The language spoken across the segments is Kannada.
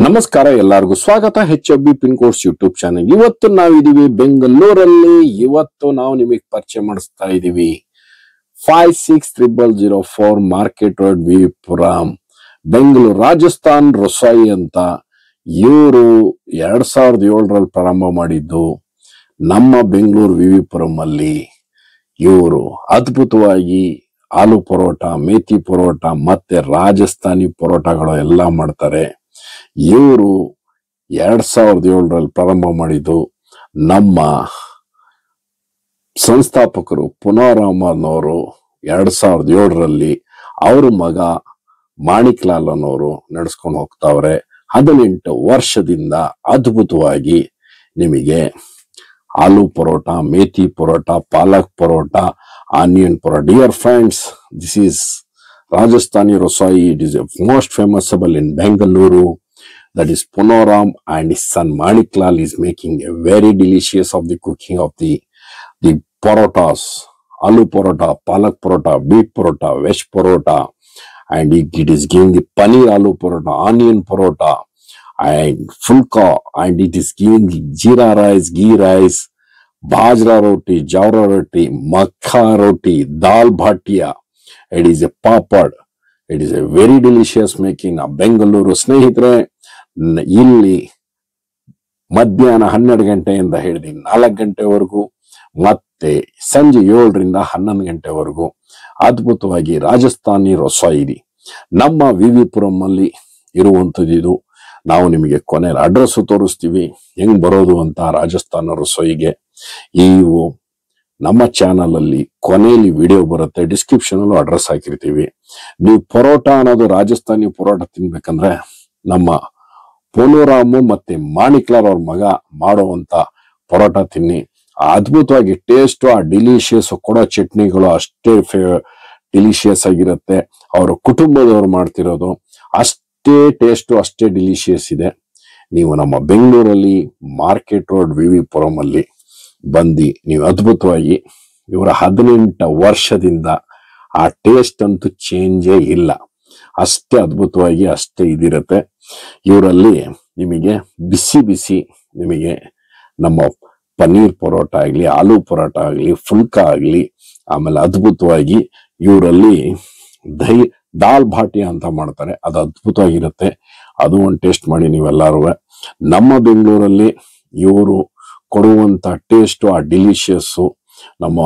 ನಮಸ್ಕಾರ ಎಲ್ಲರಿಗೂ ಸ್ವಾಗತ HFB pin course YouTube channel. ಇವತ್ತು ನಾವಿದೀವಿ ಬೆಂಗಳೂರಲ್ಲಿ. ಇವತ್ತು ನಾವು ನಿಮಗೆ ಪರಿಚಯ ಮಾಡಿಸ್ತಾ ಇದೀವಿ 560004 ಮಾರ್ಕೆಟ್ ರೋಡ್ ವಿವಿಪುರಂ ಬೆಂಗಳೂರು ರಾಜಸ್ಥಾನ್ ರೊಸಾಯಿ ಅಂತ. ಇವರು 2007ರಲ್ಲಿ ಪ್ರಾರಂಭ ಮಾಡಿದ್ದು ನಮ್ಮ ಬೆಂಗಳೂರು ವಿವಿಪುರಂ ಅಲ್ಲಿ. ಇವರು ಅದ್ಭುತವಾಗಿ ಆಲೂ ಪರೋಟ, ಮೇಥಿ ಪರೋಟ ಮತ್ತೆ ರಾಜಸ್ಥಾನಿ ಪರೋಟಗಳು ಎಲ್ಲ ಮಾಡ್ತಾರೆ. ಇವರು 2007ರಲ್ಲಿ ಪ್ರಾರಂಭ ಮಾಡಿದ್ದು. ನಮ್ಮ ಸಂಸ್ಥಾಪಕರು ಪುನರಾಮನವರು 2007ರಲ್ಲಿ ಅವ್ರ ಮಗ ಮಾಣಿಕ್ ಲಾಲ್ ಅನ್ನೋರು ನಡೆಸ್ಕೊಂಡು ಹೋಗ್ತಾವ್ರೆ. 18 ವರ್ಷದಿಂದ ಅದ್ಭುತವಾಗಿ ನಿಮಗೆ aloo paratha, methi paratha, palak paratha, onion paratha. Dear friends, this is Rajasthani Rosai. It is most famousable in Bengaluru. That is Punoram, and his son Manik Lal is making a very delicious of the cooking of the parotas, aloo parota, palak parota, beet parota, veg parota, and it is giving the paneer aloo parota, onion parota, and fulka, and it is giving the jeera rice, ghee rice, bajra roti, jawra roti, makka roti, dal bhatia. It is a papad. It is a very delicious making of Bengaluru. ಸ್ನೇಹಿತರೆ, ಇಲ್ಲಿ ಮಧ್ಯಾಹ್ನ 12 ಗಂಟೆಯಿಂದ ಹಿಡಿದು 4 ಗಂಟೆವರೆಗೂ ಮತ್ತೆ ಸಂಜೆ 7ರಿಂದ 11 ಗಂಟೆವರೆಗೂ ಅದ್ಭುತವಾಗಿ ರಾಜಸ್ಥಾನಿ ರೊಸಾಯಿ ನಮ್ಮ ವಿವಿಪುರಂ ಅಲ್ಲಿ ಇರುವಂತದ್ದು. ಇದು ನಾವು ನಿಮಗೆ ಕೊನೆಯ ಅಡ್ರೆಸ್ ತೋರಿಸ್ತೀವಿ, ಹೆಂಗ್ ಬರೋದು ಅಂತ ರಾಜಸ್ಥಾನ ರೊಸಾಯಿಗೆ. ಇವು ನಮ್ಮ ಚಾನಲ್ ಅಲ್ಲಿ ಕೊನೆಯಲ್ಲಿ ವಿಡಿಯೋ ಬರುತ್ತೆ, ಡಿಸ್ಕ್ರಿಪ್ಷನ್ ಅಲ್ಲೂ ಅಡ್ರೆಸ್ ಹಾಕಿರ್ತೀವಿ. ನೀವು ಪರೋಟ ಅನ್ನೋದು ರಾಜಸ್ಥಾನಿ ಪರೋಟ ತಿನ್ಬೇಕಂದ್ರೆ ನಮ್ಮ ಪೋನೋರಾಮು ಮತ್ತೆ ಮಾಣಿಕ್ ಲಾಲ್ ಅವ್ರ ಮಗ ಮಾಡುವಂತ ಪರೋಟ ತಿನ್ನಿ. ಅದ್ಭುತವಾಗಿ ಟೇಸ್ಟ್, ಆ ಡಿಲಿಷಿಯಸ್ ಕೊಡೋ ಚಟ್ನಿಗಳು ಅಷ್ಟೇ ಡಿಲಿಷಿಯಸ್ ಆಗಿರುತ್ತೆ. ಅವರ ಕುಟುಂಬದವ್ರು ಮಾಡ್ತಿರೋದು ಅಷ್ಟೇ ಟೇಸ್ಟ್, ಅಷ್ಟೇ ಡಿಲಿಷಿಯಸ್ ಇದೆ. ನೀವು ನಮ್ಮ ಬೆಂಗಳೂರಲ್ಲಿ ಮಾರ್ಕೆಟ್ ರೋಡ್ ವಿವಿಪುರಂ ಅಲ್ಲಿ ಬಂದು ನೀವು ಅದ್ಭುತವಾಗಿ, ಇವರ 18 ವರ್ಷದಿಂದ ಆ ಟೇಸ್ಟ್ ಅಂತೂ ಚೇಂಜೇ ಇಲ್ಲ. ಅಷ್ಟೇ ಅದ್ಭುತವಾಗಿ ಅಷ್ಟೇ ಇದಿರುತ್ತೆ. ಇವರಲ್ಲಿ ನಿಮಗೆ ಬಿಸಿ ಬಿಸಿ ನಿಮಗೆ ನಮ್ಮ ಪನ್ನೀರ್ ಪರೋಟ ಆಗ್ಲಿ, ಆಲೂ ಪರೋಟ ಆಗ್ಲಿ, ಫುಲ್ಕಾ ಆಗ್ಲಿ, ಆಮೇಲೆ ಅದ್ಭುತವಾಗಿ ಇವರಲ್ಲಿ ದಾಲ್ ಬಾಟಿ ಅಂತ ಮಾಡ್ತಾರೆ, ಅದು ಅದ್ಭುತವಾಗಿರುತ್ತೆ. ಅದು ಒಂದು ಟೇಸ್ಟ್ ಮಾಡಿ ನೀವೆಲ್ಲರೂ. ನಮ್ಮ ಬೆಂಗಳೂರಲ್ಲಿ ಇವರು ಕೊಡುವಂತ ಟೇಸ್ಟ್, ಆ ಡಿಲಿಷಿಯಸ್ ನಮ್ಮ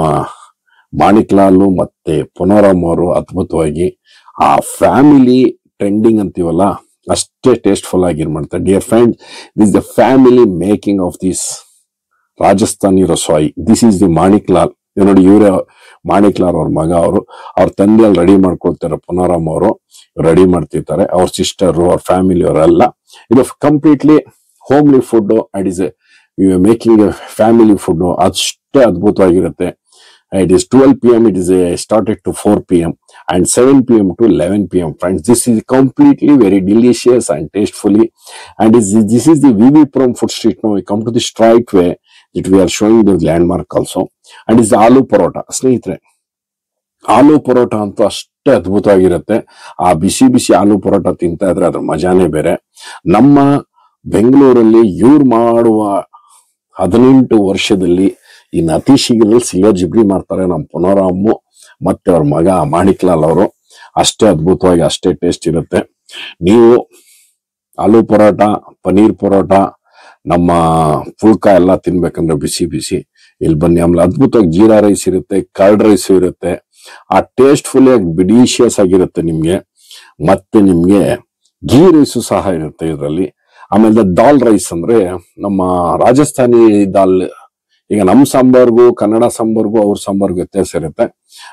ಮಾಣಿಕ್ ಲಾಲು ಮತ್ತೆ ಪುನರಾಮ್ ಅವರು ಅದ್ಭುತವಾಗಿ ಆ ಫ್ಯಾಮಿಲಿ ಟ್ರೆಂಡಿಂಗ್ ಅಂತೀವಲ್ಲ ಅಷ್ಟೇ ಟೇಸ್ಟ್ಫುಲ್ ಆಗಿ ಮಾಡ್ತಾರೆ. Dear friend, this the family making of this Rajasthani Rosai. This is the Manik Lal. ನೋಡಿ, ಇವರೇ ಮಾಣಿಕ್ ಲಾಲ್ ಅವ್ರ ಮಗ. ಅವ್ರ ತಂದೆಯಲ್ಲಿ ರೆಡಿ ಮಾಡ್ಕೊಳ್ತಾರೆ, ಪುನರಾಮ್ ಅವರು ರೆಡಿ ಮಾಡ್ತಿರ್ತಾರೆ. ಅವ್ರ ಸಿಸ್ಟರ್, ಅವ್ರ ಫ್ಯಾಮಿಲಿ ಅವರೆಲ್ಲ. ಇದು completely homely food. It is making A family food. ಅಷ್ಟೇ ಅದ್ಭುತವಾಗಿರುತ್ತೆ. It is 12 p.m. It is started to 4 p.m. and 7 p.m. to 11 p.m. Friends, this is completely very delicious and tastefully. And this is the Vivipuram food street. Now we come to the straight way that we are showing the landmark also. And it's the aloo parota. ಸ್ನೇಹಿತರೆ, ಆಲೂ ಪರೋಟ ಅಂತೂ ಅಷ್ಟೇ ಅದ್ಭುತವಾಗಿರುತ್ತೆ. ಆ ಬಿಸಿ ಬಿಸಿ ಆಲೂ ಪರೋಟ ತಿಂತಾ ಇದ್ರೆ ಅದ್ರ ಮಜಾನೇ ಬೇರೆ. ನಮ್ಮ ಬೆಂಗಳೂರಲ್ಲಿ ಇವ್ರು ಮಾಡುವ 18 ವರ್ಷದಲ್ಲಿ ಇನ್ನು ಅತಿ ಶೀಘ್ರದಲ್ಲಿ ಸಿಗೋ ಜಿಬ್ರಿ ಮಾಡ್ತಾರೆ ನಮ್ಮ ಪುನರಾಮು ಮತ್ತೆ ಅವ್ರ ಮಗ ಮಾಣಿಕ್ ಲಾಲ್ ಅವರು. ಅಷ್ಟೇ ಅದ್ಭುತವಾಗಿ ಅಷ್ಟೇ ಟೇಸ್ಟ್ ಇರುತ್ತೆ. ನೀವು ಆಲೂ ಪರೋಟ, ಪನೀರ್ ಪರೋಟ, ನಮ್ಮ ಫುಲ್ಕಾ ಎಲ್ಲ ತಿನ್ಬೇಕಂದ್ರೆ ಬಿಸಿ ಬಿಸಿ ಇಲ್ಲಿ ಬನ್ನಿ. ಆಮೇಲೆ ಅದ್ಭುತವಾಗಿ ಜೀರಾ ರೈಸ್ ಇರುತ್ತೆ, ಕರ್ಡ್ ರೈಸ್ ಇರುತ್ತೆ. ಆ ಟೇಸ್ಟ್ ಫುಲ್ ಡಿಲಿಷಿಯಸ್ ಆಗಿರುತ್ತೆ ನಿಮ್ಗೆ. ಮತ್ತೆ ನಿಮ್ಗೆ ಘೀ ರೈಸು ಸಹ ಇರುತ್ತೆ ಇದರಲ್ಲಿ. ಆಮೇಲೆ ದಾಲ್ ರೈಸ್ ಅಂದ್ರೆ ನಮ್ಮ ರಾಜಸ್ಥಾನಿ ದಾಲ್. ಈಗ ನಮ್ಮ ಸಾಂಬಾರ್ಗೂ ಕನ್ನಡ ಸಾಂಬಾರ್ಗೂ ಅವ್ರ ಸಾಂಬಾರ್ಗೂ ವ್ಯತ್ಯಾಸ ಇರುತ್ತೆ.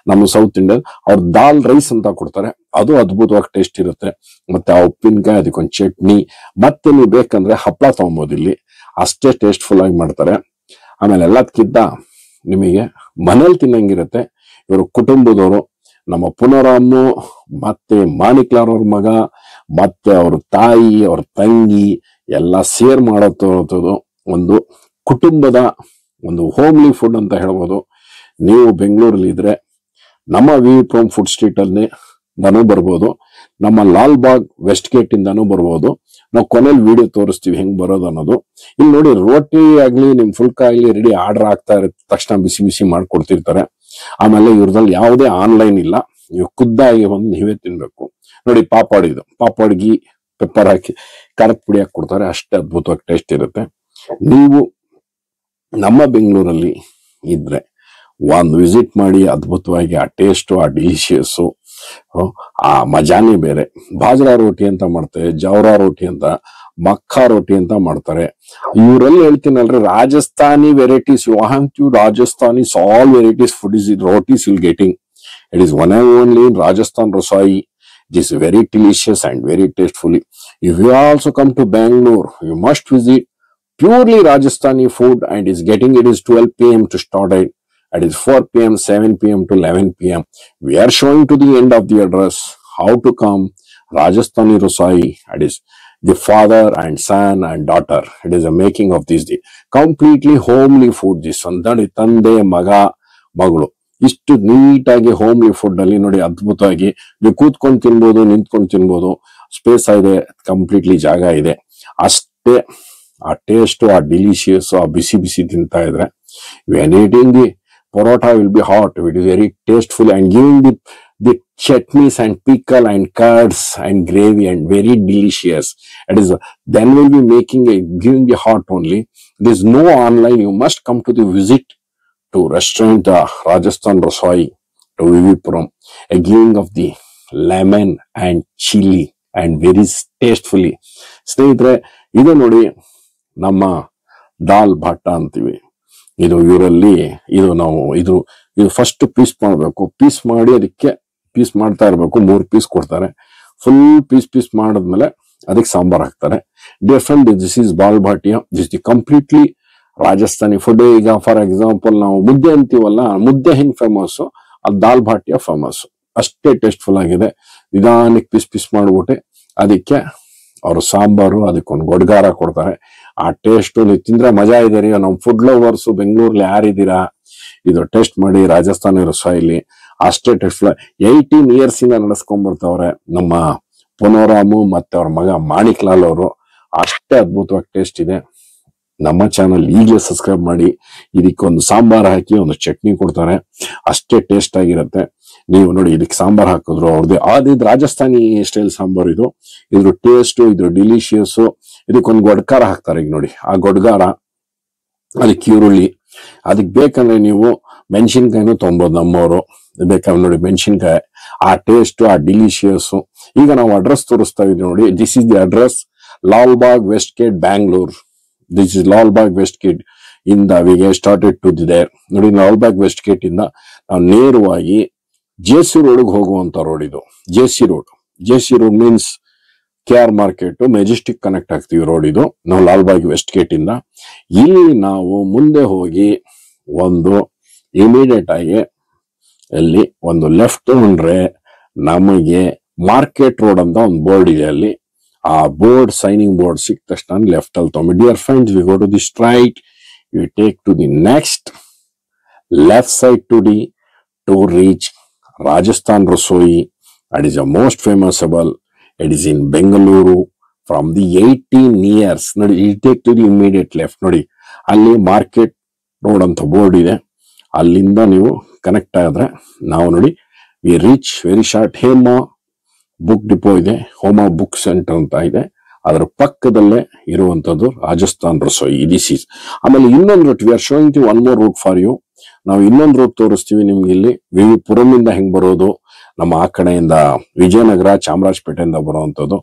ನಮ್ಮ ಸೌತ್ ಇಂಡಿಯನ್ ಅವ್ರ ದಾಲ್ ರೈಸ್ ಅಂತ ಕೊಡ್ತಾರೆ, ಅದು ಅದ್ಭುತವಾಗಿ ಟೇಸ್ಟ್ ಇರುತ್ತೆ. ಮತ್ತೆ ಆ ಉಪ್ಪಿನಕಾಯಿ, ಅದಕ್ಕೊಂದು ಚಟ್ನಿ, ಮತ್ತೆ ನೀವು ಬೇಕಂದ್ರೆ ಹಪ್ಪಳ ತಗೊಬೋದು ಇಲ್ಲಿ. ಅಷ್ಟೇ ಟೇಸ್ಟ್ಫುಲ್ ಆಗಿ ಮಾಡ್ತಾರೆ. ಆಮೇಲೆ ಎಲ್ಲದಕ್ಕಿಂತ ನಿಮಗೆ ಮನೇಲಿ ತಿನ್ನಂಗಿರುತ್ತೆ. ಇವರು ಕುಟುಂಬದವರು, ನಮ್ಮ ಪುನರಾಮು ಮತ್ತೆ ಮಾಣಿಕ್ ಲಾಲ್ ಅವ್ರ ಮಗ ಮತ್ತೆ ಅವ್ರ ತಾಯಿ, ಅವ್ರ ತಂಗಿ ಎಲ್ಲ ಸೇರ್ ಮಾಡೋದು ಒಂದು ಕುಟುಂಬದ ಒಂದು ಹೋಮ್ಲಿ ಫುಡ್ ಅಂತ ಹೇಳ್ಬೋದು. ನೀವು ಬೆಂಗಳೂರಲ್ಲಿ ಇದ್ರೆ ನಮ್ಮ ವಿವಿಪುರಂ ಫುಡ್ ಸ್ಟ್ರೀಟ್ ಅಲ್ಲಿ ನಾನು ಬರ್ಬೋದು, ನಮ್ಮ ಲಾಲ್ ಬಾಗ್ ವೆಸ್ಟ್ ಗೇಟ್ ಇಂದಾನು ಬರ್ಬೋದು, ನಾವು ಕೊನೆಯಲ್ಲಿ ವಿಡಿಯೋ ತೋರಿಸ್ತೀವಿ ಹೆಂಗ್ ಬರೋದು ಅನ್ನೋದು. ಇಲ್ಲಿ ನೋಡಿ, ರೋಟಿ ಆಗ್ಲಿ ನಿಮ್ ಫುಲ್ಕ ಆಗ್ಲಿ ರೆಡಿ ಆರ್ಡರ್ ಆಗ್ತಾ ಇರುತ್ತೆ, ತಕ್ಷಣ ಬಿಸಿ ಬಿಸಿ ಮಾಡ್ಕೊಡ್ತಿರ್ತಾರೆ. ಆಮೇಲೆ ಇವ್ರದಲ್ಲಿ ಯಾವುದೇ ಆನ್ಲೈನ್ ಇಲ್ಲ, ನೀವು ಖುದ್ದಾಗಿ ಬಂದು ನೀವೇ ತಿನ್ಬೇಕು. ನೋಡಿ ಪಾಪಾಡ್, ಇದು ಪಾಪಾಡ್ಗಿ ಪೆಪ್ಪರ್ ಹಾಕಿ ಖಾರದ ಪುಡಿ ಹಾಕಿ ಕೊಡ್ತಾರೆ, ಅಷ್ಟೇ ಅದ್ಭುತವಾಗಿ ಟೇಸ್ಟ್ ಇರುತ್ತೆ. ನೀವು ನಮ್ಮ ಬೆಂಗಳೂರಲ್ಲಿ ಇದ್ರೆ ಒಂದು ವಿಸಿಟ್ ಮಾಡಿ, ಅದ್ಭುತವಾಗಿ ಆ ಟೇಸ್ಟು, ಆ ಡಿಲಿಷಿಯಸ್ಸು, ಆ ಮಜಾನೇ ಬೇರೆ. ಬಾಜ್ರಾ ರೋಟಿ ಅಂತ ಮಾಡ್ತಾರೆ, ಜವರಾ ರೋಟಿ ಅಂತ, ಮಕ್ಕಾ ರೋಟಿ ಅಂತ ಮಾಡ್ತಾರೆ. ಇವರಲ್ಲಿ ಹೇಳ್ತೀನಲ್ರಿ, Rajasthani varieties, you want to Rajasthanis, all varieties food is rotis will getting. It is one and only in Rajasthan Rasai. It is very delicious and very tastefully. If you also come to Bangalore, you must visit purely Rajasthani food, and is getting, it is 12 p.m. to start it. It is 4 p.m., 7 p.m. to 11 p.m. We are showing to the end of the address how to come Rajasthani Rasai. It is the father and son and daughter. It is a making of this day. Completely homely food. This one, tande maga maglu. ಇಷ್ಟು ನೀಟಾಗಿ ಹೋಮ್ಲಿ ಫುಡ್ ಅಲ್ಲಿ ನೋಡಿ, ಅದ್ಭುತವಾಗಿ ನೀವು ಕೂತ್ಕೊಂಡು ತಿನ್ಬೋದು, ನಿಂತ್ಕೊಂಡು ತಿನ್ಬೋದು, ಸ್ಪೇಸ್ ಇದೆ, ಕಂಪ್ಲೀಟ್ಲಿ ಜಾಗ ಇದೆ. ಅಷ್ಟೇ ಆ ಟೇಸ್ಟ್, ಆ ಡಿಲಿಷಿಯಸ್, ಆ ಬಿಸಿ ಬಿಸಿ ತಿಂತಾ ಇದ್ರೆ, when eating the parotta will be hot, it is very tasteful, and giving the chutneys and pickle and curds and gravy and very delicious. It is then will be making giving the hot only. There is no online. You must come to the visit to restaurant Rajasthan Rasai to Vivipuram, a giving of the lemon and chili and very tastefully. ಸ್ನೇಹಿತರೆ, ಇದು ನೋಡಿ ನಮ್ಮ ದಾಲ್ ಭಟ್ಟ ಅಂತೀವಿ. ಇದು ಇವರಲ್ಲಿ ನಾವು ಇದು ಫಸ್ಟ್ ಪೀಸ್ ಮಾಡಬೇಕು. ಪೀಸ್ ಮಾಡಿ ಅದಕ್ಕೆ ಪೀಸ್ ಮಾಡ್ತಾ ಇರಬೇಕು. 3 ಪೀಸ್ ಕೊಡ್ತಾರೆ. ಫುಲ್ ಪೀಸ್ ಮಾಡಿದ್ಮೇಲೆ ಅದಕ್ಕೆ ಸಾಂಬಾರ್ ಹಾಕ್ತಾರೆ. Different. This is ball Bhatia. This the completely Rajasthani food. ಈಗ ಫಾರ್ ಎಕ್ಸಾಂಪಲ್ ನಾವು ಮುದ್ದೆ ಅಂತೀವಲ್ಲ, ಮುದ್ದೆ ಹೆಂಗ್ ಫೇಮಸ್, ಅದು ದಾಲ್ ಭಾಟಿಯಾ ಫೇಮಸ್. ಅಷ್ಟೇ ಟೇಸ್ಟ್ಫುಲ್ ಆಗಿದೆ. ನಿಧಾನಕ್ಕೆ ಪೀಸ್ ಮಾಡ್ಬಿಟ್ಟೆ ಅದಕ್ಕೆ ಅವರು ಸಾಂಬಾರು, ಅದಕ್ಕೊಂದು ಗೊಡ್ಗಾರ ಕೊಡ್ತಾರೆ. ಆ ಟೇಸ್ಟ್ ನೀವು ತಿಂದ್ರೆ ಮಜಾ ಇದೆ ರೀ. ನಮ್ ಫುಡ್ ಲವರ್ಸ್ ಬೆಂಗಳೂರಲ್ಲಿ ಯಾರಿದ್ದೀರಾ, ಇದು ಟೇಸ್ಟ್ ಮಾಡಿ ರಾಜಸ್ಥಾನಿ ರಸಾಯಿಲಿ. ಅಷ್ಟೇ ಟೇಸ್ಟ್ಫುಲ್. 18 years ಇಂದ ನಡೆಸ್ಕೊಂಡ್ ಬರ್ತಾವ್ರೆ ನಮ್ಮ ಪುನೋರಾಮು ಮತ್ತೆ ಅವ್ರ ಮಗ ಮಾಣಿಕ್ ಲಾಲ್ ಅವರು. ಅಷ್ಟೇ ಅದ್ಭುತವಾಗಿ ಟೇಸ್ಟ್ ಇದೆ. ನಮ್ಮ ಚಾನಲ್ ಈಗಲೇ ಸಬ್ಸ್ಕ್ರೈಬ್ ಮಾಡಿ. ಇದಕ್ಕೊಂದು ಸಾಂಬಾರ್ ಹಾಕಿ ಒಂದು ಚಟ್ನಿ ಕೊಡ್ತಾರೆ, ಅಷ್ಟೇ ಟೇಸ್ಟ್ ಆಗಿರುತ್ತೆ. ನೀವು ನೋಡಿ, ಇದಕ್ಕೆ ಸಾಂಬಾರ್ ಹಾಕಿದ್ರು ಅವ್ರದ್ದು ಇದು ರಾಜಸ್ಥಾನಿ ಸ್ಟೈಲ್ ಸಾಂಬಾರ್. ಇದ್ರ ಟೇಸ್ಟ್, ಇದು ಡಿಲಿಷಿಯಸ್. ಇದಕ್ಕೊಂದು ಗೊಡ್ಕಾರ ಹಾಕ್ತಾರೆ. ಈಗ ನೋಡಿ, ಆ ಗೊಡ್ಗಾರ, ಅದಕ್ಕೆ ಈರುಳ್ಳಿ, ಅದಕ್ಕೆ ಬೇಕಂದ್ರೆ ನೀವು ಮೆಣಸಿನ್ಕಾಯಿನೂ ತೊಗೊಬೋದು. ನಮ್ಮವರು ಬೇಕಾದ್ರೆ ನೋಡಿ ಮೆಣಸಿನ್ಕಾಯಿ, ಆ ಟೇಸ್ಟ್, ಆ ಡಿಲಿಷಿಯಸ್. ಈಗ ನಾವು ಅಡ್ರೆಸ್ ತೋರಿಸ್ತಾ ಇದ್ದೀವಿ ನೋಡಿ. This is the address, Lal Bagh west gate, Bangalore. This is Lal Bagh West Gate. We get started to there. ನೋಡಿ, ಲಾಲ್ ಬಾಗ್ ವೆಸ್ಟ್ ಗೇಟ್ ಇಂದ ನಾವು ನೇರವಾಗಿ JC ರೋಡ್ಗೆ ಹೋಗುವಂತ ರೋಡ್ ಇದು. JC road means KR market, Majestic connect ಆಗ್ತೀವಿ ರೋಡ್ ಇದು. ನಾವು ಲಾಲ್ ಬಾಗ್ ವೆಸ್ಟ್ ಗೇಟ್ ಇಂದ ಇಲ್ಲಿ ನಾವು ಮುಂದೆ ಹೋಗಿ ಒಂದು ಇಮಿಡಿಯೇಟ್ ಆಗಿ ಅಲ್ಲಿ ಒಂದು ಲೆಫ್ಟ್ ತಗೊಂಡ್ರೆ ನಮಗೆ ಮಾರ್ಕೆಟ್ ರೋಡ್ ಅಂತ ಒಂದು ಬೋರ್ಡ್ ಇದೆ. ಅಲ್ಲಿ ಆ ಬೋರ್ಡ್, ಸೈನಿಂಗ್ ಬೋರ್ಡ್ ಸಿಕ್ಕ ತಕ್ಷಣ ಲೆಫ್ಟ್ ಅಲ್ಲಿ ತಗೊಂಡು, dear friends, we go to the straight, we take to the next left side to reach Rajasthan Rasoi. That is the most famousable. It is in Bengaluru. From the 18 years, ನೋಡಿ, you take to the immediate left. ನೋಡಿ, ಅಲ್ಲಿ ಮಾರ್ಕೆಟ್ ರೋಡ್ ಅಂತ ಬೋರ್ಡ್ ಇದೆ. ಅಲ್ಲಿಂದ ನೀವು ಕನೆಕ್ಟ್ ಆದ್ರೆ ನಾವು ನೋಡಿ, V reach very short. Hema book depot ಇದೆ, ಹೋಮಾ ಬುಕ್ ಸೆಂಟರ್ ಅಂತ ಇದೆ. ಅದರ ಪಕ್ಕದಲ್ಲೇ ಇರುವಂತದ್ದು ರಾಜಸ್ಥಾನ್ ರಸೋಯಿ. This is. ಆಮೇಲೆ ಇನ್ನೊಂದು route, we are showing you one more route for you. ನಾವು ಇನ್ನೊಂದು ರೂಟ್ ತೋರಿಸ್ತೀವಿ ನಿಮ್ಗೆ. ಇಲ್ಲಿ ವಿವಿಪುರಂ ಇಂದ ಹೆಂಗ್ ಬರೋದು, ನಮ್ಮ ಆ ಕಡೆಯಿಂದ ವಿಜಯನಗರ, ಚಾಮರಾಜಪೇಟೆಯಿಂದ ಬರುವಂತದ್ದು.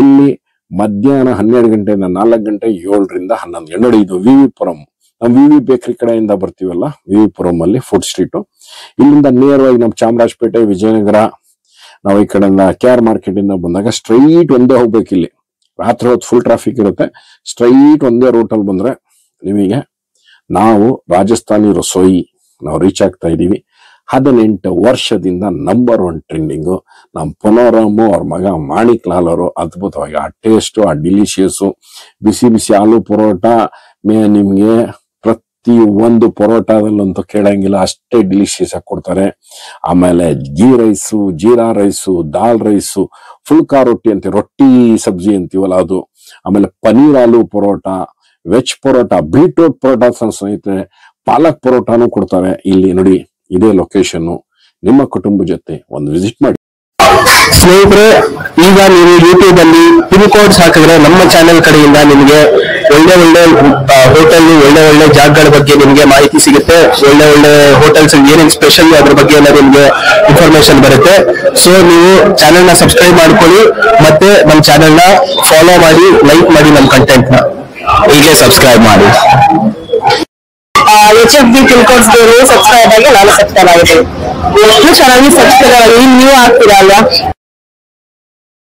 ಇಲ್ಲಿ ಮಧ್ಯಾಹ್ನ 12 ಗಂಟೆಯಿಂದ 4 ಗಂಟೆ, 7 ರಿಂದ 11 ಗಂಟೆ. ನೋಡಿ, ಇದು ವಿವಿಪುರಂ. ನಾವು ವಿವಿ ಬೇಕರಿ ಕಡೆಯಿಂದ ಬರ್ತೀವಲ್ಲ, ವಿವಿಪುರಂ ಅಲ್ಲಿ ಫುಡ್ ಸ್ಟ್ರೀಟ್. ಇಲ್ಲಿಂದ ನೇರವಾಗಿ ನಮ್ಮ ಚಾಮರಾಜಪೇಟೆ, ವಿಜಯನಗರ, ನಾವು ಈ ಕಡೆಯಿಂದ KR ಮಾರ್ಕೆಟ್ ಇಂದ ಬಂದಾಗ ಸ್ಟ್ರೈಟ್ ಒಂದೇ ಹೋಗ್ಬೇಕು. ಇಲ್ಲಿ ರಾತ್ರಿ ಹೊತ್ತು ಫುಲ್ ಟ್ರಾಫಿಕ್ ಇರುತ್ತೆ. ಸ್ಟ್ರೈಟ್ ಒಂದೇ ರೂಟ್ ಅಲ್ಲಿ ಬಂದ್ರೆ ನಿಮಗೆ ನಾವು ರಾಜಸ್ಥಾನಿ ರಸೋಯಿ ನಾವು ರೀಚ್ ಆಗ್ತಾ ಇದೀವಿ. 18 ವರ್ಷದಿಂದ ನಂಬರ್ 1 ಟ್ರೆಂಡಿಂಗು. ನಮ್ಮ ಪುನೋರಾಮು ಅವ್ರ ಮಗ ಮಾಣಿಕ್ ಲಾಲ್ ಅವರು ಅದ್ಭುತವಾಗಿ ಆ ಟೇಸ್ಟ್, ಆ ಡಿಲಿಷಿಯಸ್ ಬಿಸಿ ಬಿಸಿ ಆಲೂ ಪರೋಟ ನಿಮ್ಗೆ ಪ್ರತಿ ಒಂದು ಪರೋಟಾದಲ್ಲಂತೂ ಕೇಳಂಗಿಲ್ಲ, ಅಷ್ಟೇ ಡಿಲಿಷಿಯಸ್ ಆಗಿ ಕೊಡ್ತಾರೆ. ಆಮೇಲೆ ಗೀ ರೈಸು, ಜೀರಾ ರೈಸು, ದಾಲ್ ರೈಸು, ಫುಲ್ಕಾ ರೊಟ್ಟಿ ಅಂತ ರೊಟ್ಟಿ ಸಬ್ಜಿ ಅಂತೀವಲ್ಲ ಅದು, ಆಮೇಲೆ ಪನೀರ್ ಆಲೂ ಪರೋಟ, ವೆಜ್ ಪರೋಟ, ಬೀಟ್ರೋಟ್ ಪರೋಟ ಸ್ನೇಹಿತರೆ, ಪಾಲಕ್ ಪರೋಟಾನು ಕೊಡ್ತಾರೆ. ಇಲ್ಲಿ ನೋಡಿ, ಇದೇ ಲೊಕೇಶನ್. ನಿಮ್ಮ ಕುಟುಂಬ ಜೊತೆ ಒಂದು ವಿಸಿಟ್ ಮಾಡಿ ಸ್ನೇಹಿತರೆ. ಈಗ ನೀವು ಯೂಟ್ಯೂಬ್ ಅಲ್ಲಿ ಪಿನ್ ಕೋಡ್ಸ್ ಹಾಕಿದ್ರೆ ನಮ್ಮ ಚಾನೆಲ್ ಕಡೆಯಿಂದ ನಿಮಗೆ ಒಳ್ಳೆ ಹೋಟೆಲ್, ಒಳ್ಳೆ ಜಾಗಗಳ ಬಗ್ಗೆ ನಿಮಗೆ ಮಾಹಿತಿ ಸಿಗುತ್ತೆ. ಒಳ್ಳೆ ಹೋಟೆಲ್ಸ್ ಏನೇನು ಸ್ಪೆಷಲ್ ಅದ್ರ ಬಗ್ಗೆ ಎಲ್ಲ ನಿಮಗೆ ಇನ್ಫಾರ್ಮೇಶನ್ ಬರುತ್ತೆ. ಸೊ ನೀವು ಚಾನೆಲ್ ನ ಸಬ್ಸ್ಕ್ರೈಬ್ ಮಾಡ್ಕೊಳ್ಳಿ, ಮತ್ತೆ ನಮ್ಮ ಚಾನೆಲ್ ನ ಫಾಲೋ ಮಾಡಿ, ಲೈಕ್ ಮಾಡಿ, ನಮ್ಮ ಕಂಟೆಂಟ್ ನ ಈಗಲೇ ಸಬ್ಸ್ಕ್ರೈಬ್ ಮಾಡಿ. HFD ಪಿನ್ ಕೋಡ್ಸ್ ಸಬ್ಸ್ಕ್ರೈಬ್ ಆಗಿ ನಾನು ಸಬ್ಸ್ಕ್ರೈಬ್ ಆಗಿದ್ದೀನಿ. ಎಷ್ಟು ಚೆನ್ನಾಗಿ ಸಬ್ಸ್ಕ್ರೈಬ್ ಆಗಿ ನೀವು ಆಗ್ತೀರಾ ಅಲ್ವಾ?